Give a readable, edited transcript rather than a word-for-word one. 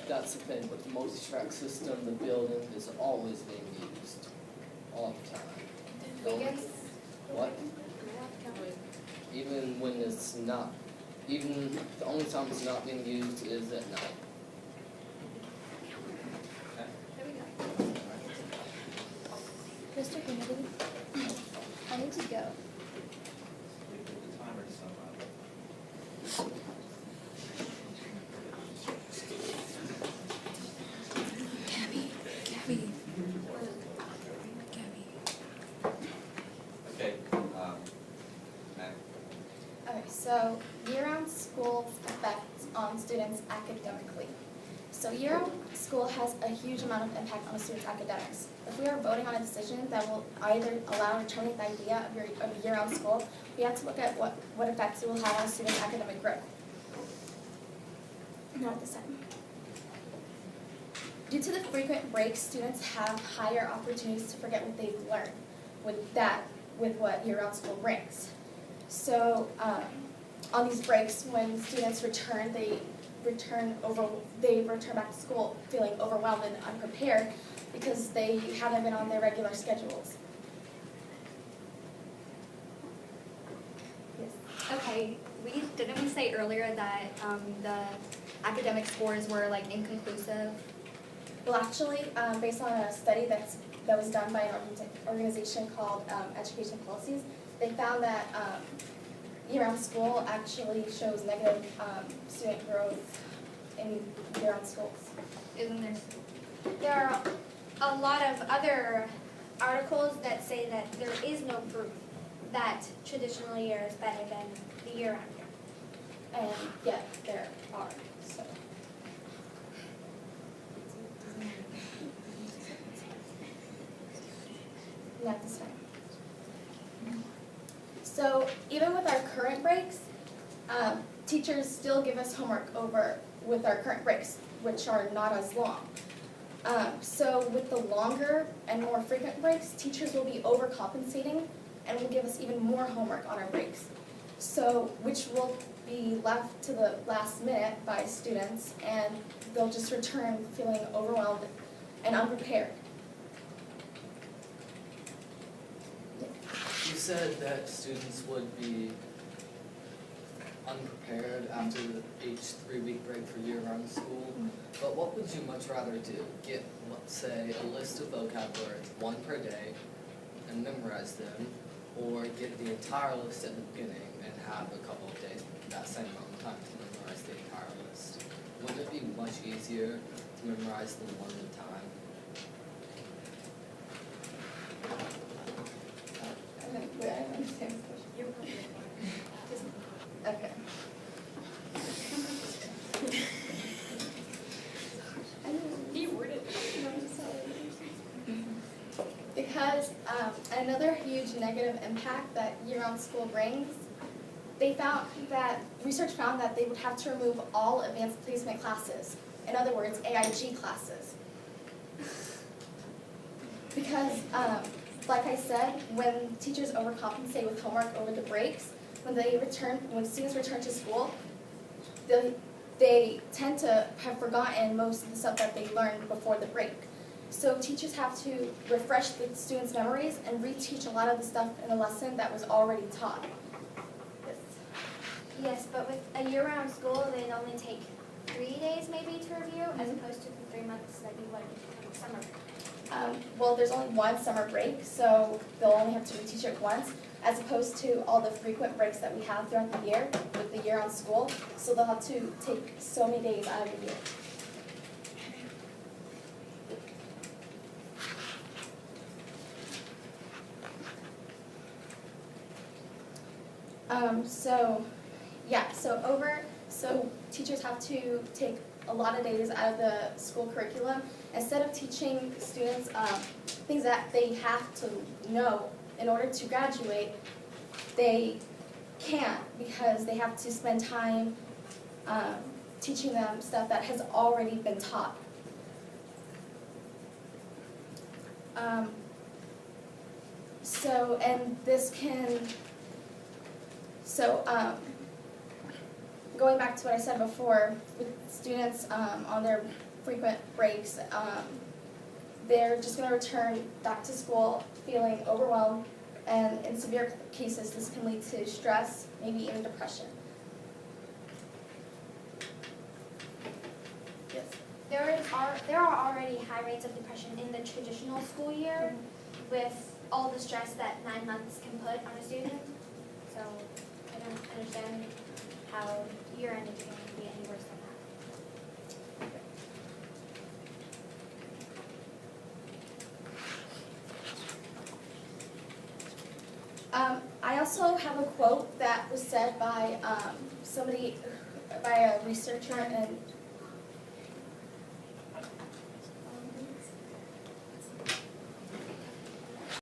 that's the thing, with the multi-track system, the building is always being used, all the time. Weekends? What? Even when it's not, even the only time it's not being used is at night. Mr. Kennedy, I need to go. Okay, Matt. Okay, so year-round school's effect on students academically. So year-round school has a huge amount of impact on a student's academics. If we are voting on a decision that will either allow or terminate the idea of year-round school, we have to look at what effects it will have on a student's academic growth. Not at this time. Due to the frequent breaks, students have higher opportunities to forget what they've learned with what year-round school brings. So on these breaks, when students return, they return back to school feeling overwhelmed and unprepared because they haven't been on their regular schedules. Yes. Okay, didn't we say earlier that the academic scores were like inconclusive? Well, actually, based on a study that was done by an organization called Education Policies, they found that year-round school actually shows negative student growth in year-round schools. Isn't there? There are a lot of other articles that say that there is no proof that traditional year is better than the year-round year. And yet there are. So. Not this time. So even with our current breaks, teachers still give us homework with our current breaks, which are not as long. So with the longer and more frequent breaks, teachers will be overcompensating and will give us even more homework on our breaks. So which will be left to the last minute by students, and they'll just return feeling overwhelmed and unprepared. You said that students would be unprepared after each 3-week break for year-round school, but what would you much rather do? Get, let's say, a list of vocab words, 1 per day, and memorize them, or get the entire list at the beginning and have a couple of days, that same amount of time to memorize the entire list? Wouldn't it be much easier to memorize them one at a time? I don't understand this question. Okay. Because another huge negative impact that year-round school brings, research found that they would have to remove all advanced placement classes. In other words, AIG classes. Because, like I said, when teachers overcompensate with homework over the breaks, when students return to school, they tend to have forgotten most of the stuff that they learned before the break. So teachers have to refresh the students' memories and reteach a lot of the stuff in the lesson that was already taught. Yes, but with a year-round school, they'd only take 3 days maybe to review, as opposed to the 3 months that you would in summer. Well, there's only one summer break, so they'll only have to reteach it once, as opposed to all the frequent breaks that we have throughout the year with the year-round school. So they'll have to take so many days out of the year. So teachers have to take a lot of days out of the school curriculum. Instead of teaching students things that they have to know in order to graduate, they can't, because they have to spend time teaching them stuff that has already been taught. Going back to what I said before, with students on their frequent breaks, they're just going to return back to school feeling overwhelmed, and in severe cases, this can lead to stress, maybe even depression. Yes. There are already high rates of depression in the traditional school year with all the stress that 9 months can put on a student. So I don't understand how year-end is going to be any worse than that. I also have a quote that was said by somebody, by a researcher, and